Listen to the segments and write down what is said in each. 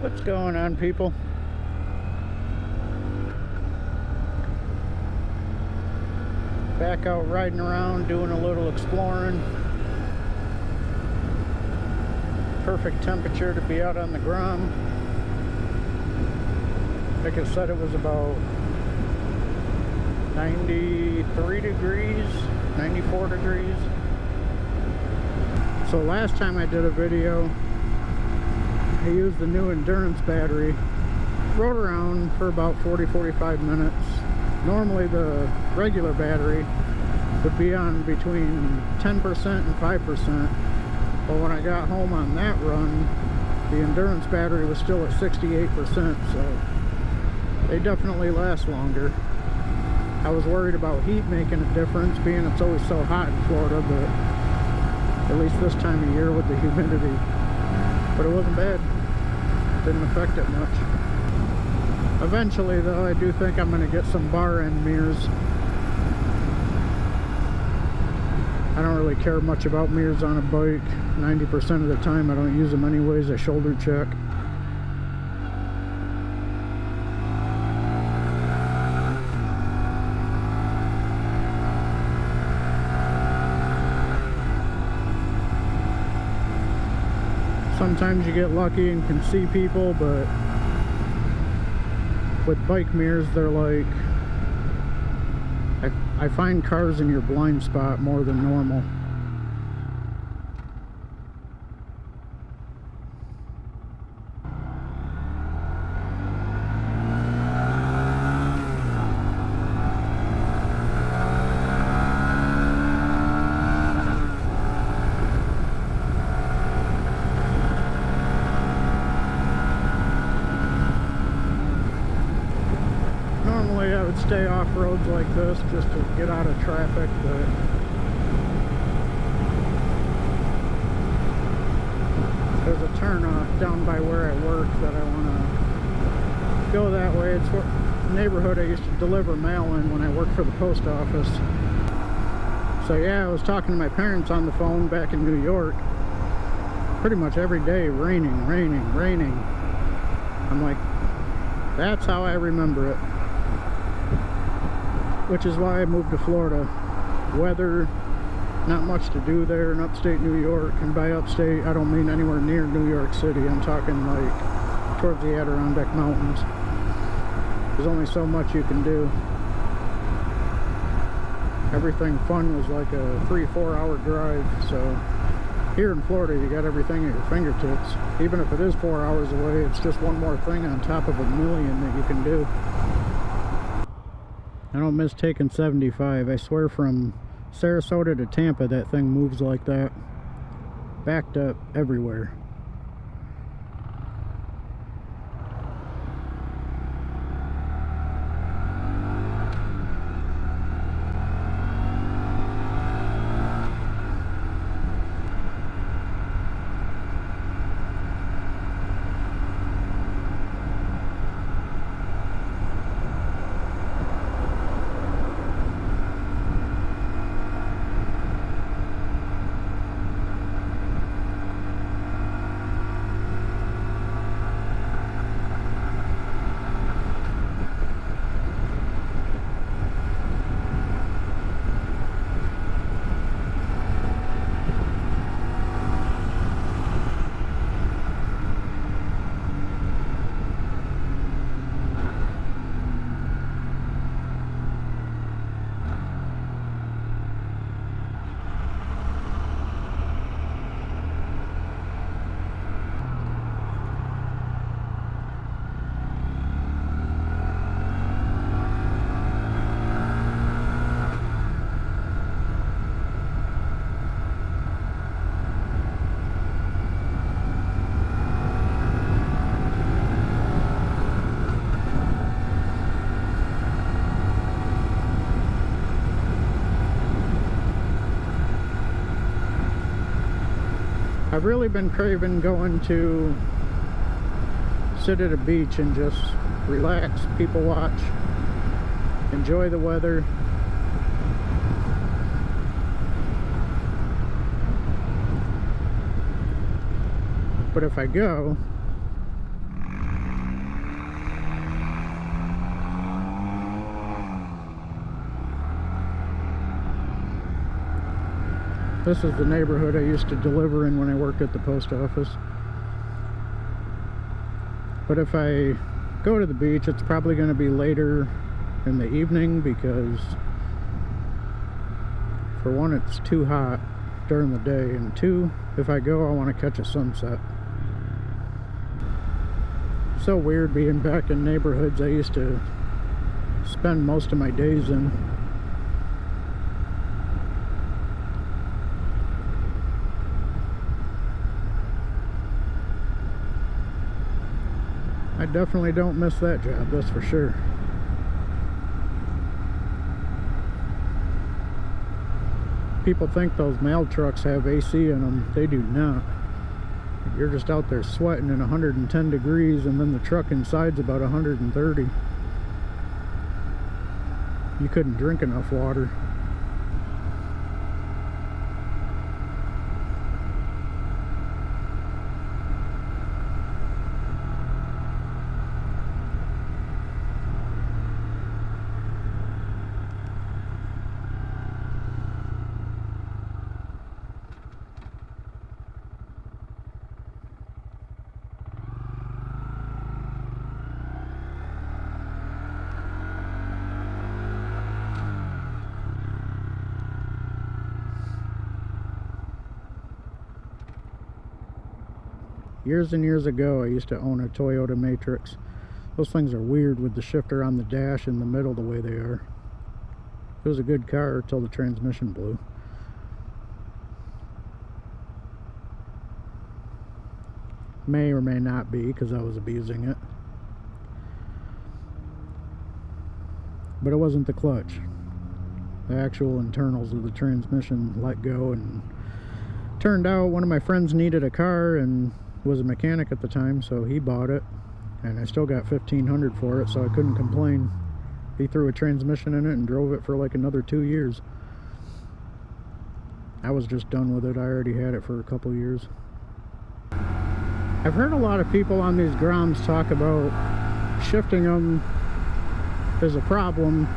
What's going on, people? Back out riding around, doing a little exploring. Perfect temperature to be out on the grom. Like I said, it was about 93 degrees, 94 degrees. So last time I did a video, I used the new endurance battery. Rode around for about 40-45 minutes. Normally the regular battery would be on between 10% and 5%. But when I got home on that run, the endurance battery was still at 68%, so they definitely last longer. I was worried about heat making a difference, being it's always so hot in Florida, but at least this time of year with the humidity. But it wasn't bad. Didn't affect it much. Eventually, though, I do think I'm going to get some bar end mirrors. I don't really care much about mirrors on a bike. 90% of the time I don't use them anyways. I shoulder check. Sometimes you get lucky and can see people, but with bike mirrors, they're like, I find cars in your blind spot more than normal. Normally I would stay off roads like this just to get out of traffic, but there's a turn off down by where I work that I want to go that way. It's what neighborhood I used to deliver mail in when I worked for the post office. So yeah, I was talking to my parents on the phone back in New York. Pretty much every day, raining, raining, raining. I'm like, that's how I remember it. Which is why I moved to Florida. Weather, not much to do there in upstate New York. And by upstate, I don't mean anywhere near New York City. I'm talking like towards the Adirondack Mountains. There's only so much you can do. Everything fun was like a 3-4 hour drive. So here in Florida, you got everything at your fingertips. Even if it is 4 hours away, it's just one more thing on top of a million that you can do. I don't miss taking 75. I swear, from Sarasota to Tampa, that thing moves like that. Backed up everywhere. I've really been craving going to sit at a beach and just relax, people watch, enjoy the weather. But if I go, This is the neighborhood I used to deliver in when I worked at the post office. But if I go to the beach, it's probably going to be later in the evening because, for one, it's too hot during the day, and two, if I go, I want to catch a sunset. So weird being back in neighborhoods I used to spend most of my days in. I definitely don't miss that job, that's for sure. People think those mail trucks have AC in them. They do not. You're just out there sweating in 110 degrees, and then the truck inside's about 130. You couldn't drink enough water. Years and years ago, I used to own a Toyota Matrix. Those things are weird with the shifter on the dash in the middle the way they are. It was a good car until the transmission blew. May or may not be because I was abusing it. But it wasn't the clutch. The actual internals of the transmission let go, and turned out one of my friends needed a car and was a mechanic at the time, so he bought it, and I still got $1,500 for it, so I couldn't complain. He threw a transmission in it and drove it for like another 2 years. I was just done with it. I already had it for a couple years. I've heard a lot of people on these groms talk about shifting them is a problem,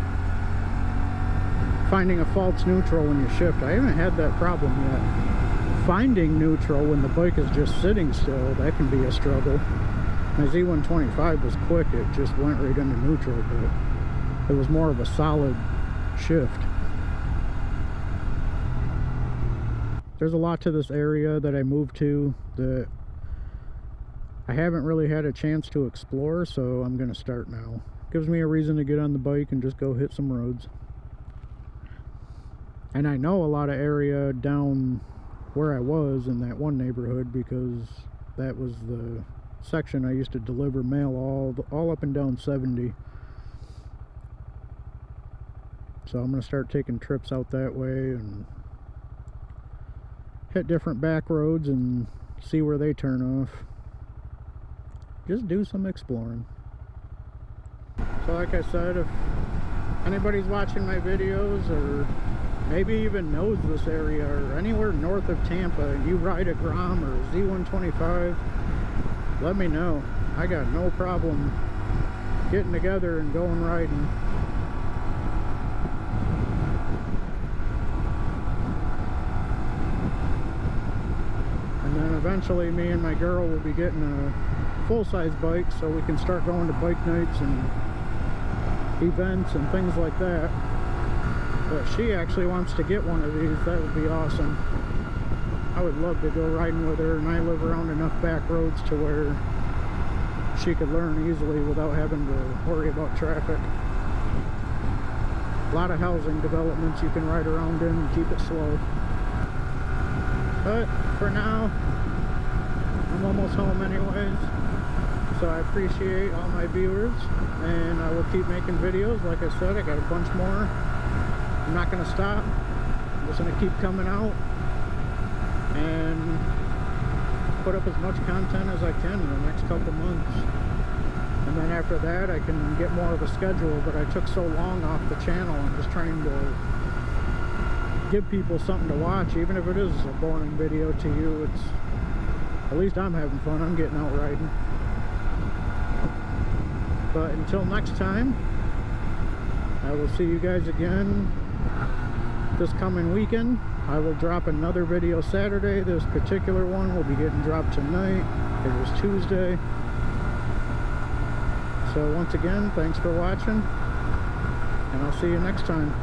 finding a false neutral when you shift. I haven't had that problem yet. Finding neutral when the bike is just sitting still, that can be a struggle. My Z125 was quick, it just went right into neutral, but it was more of a solid shift. There's a lot to this area that I moved to that I haven't really had a chance to explore, so I'm going to start now. Gives me a reason to get on the bike and just go hit some roads. And I know a lot of area down where I was in that one neighborhood because that was the section I used to deliver mail all up and down 70. So I'm going to start taking trips out that way and hit different back roads and see where they turn off. Just do some exploring. So like I said, if anybody's watching my videos or maybe even knows this area or anywhere north of Tampa, you ride a Grom or a Z125, let me know. I got no problem getting together and going riding. And then eventually me and my girl will be getting a full-size bike so we can start going to bike nights and events and things like that. But she actually wants to get one of these. That would be awesome. I would love to go riding with her, and I live around enough back roads to where she could learn easily without having to worry about traffic. A lot of housing developments you can ride around in and keep it slow. But for now, I'm almost home anyways. So I appreciate all my viewers, and I will keep making videos. Like I said, I got a bunch more. I'm not going to stop. I'm just going to keep coming out and put up as much content as I can in the next couple months. And then after that, I can get more of a schedule. But I took so long off the channel. I'm just trying to give people something to watch, even if it is a boring video to you. It's at least I'm having fun. I'm getting out riding. But until next time, I will see you guys again this coming weekend. I will drop another video Saturday. This particular one will be getting dropped tonight. It was Tuesday. So once again, thanks for watching, and I'll see you next time.